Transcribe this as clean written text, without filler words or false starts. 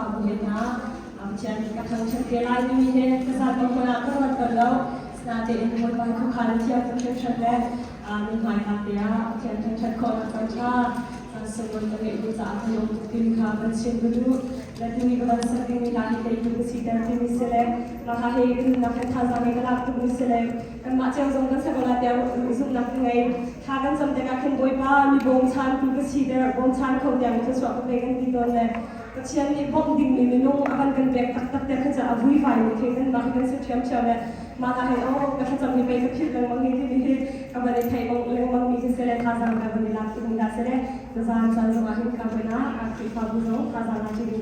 fabuhena amcian kathang chakela ni he kasal bangkona kawan kalau snate in mo bai ko khaltia ko chakle ni mai katia amcian chakko kacha sebelum mengenai saat yang mungkin khabar sebelum lalu ni kalau sering ilahi dari kita di misalnya maka hari nak thazan kalau tu misalnya kan macam zongga sekolah dia usung nak ngai thagan sampai kan boy pa mi bong chan tu kita bong chan kau dia mungkin suatu bagian di dalam kecian ni bom ding ni minum akan kan back tak dia kerja abui fai mungkin kan bahkan setiap cara maka hari oh kan macam ni baik kecil dan menghidupkan ni kabar ni thai bong leng bong mi misalnya thazan kan ni laku ni dah sere Tuhan sangat semakin kau benar, aktif aku tahu, kata nak jadi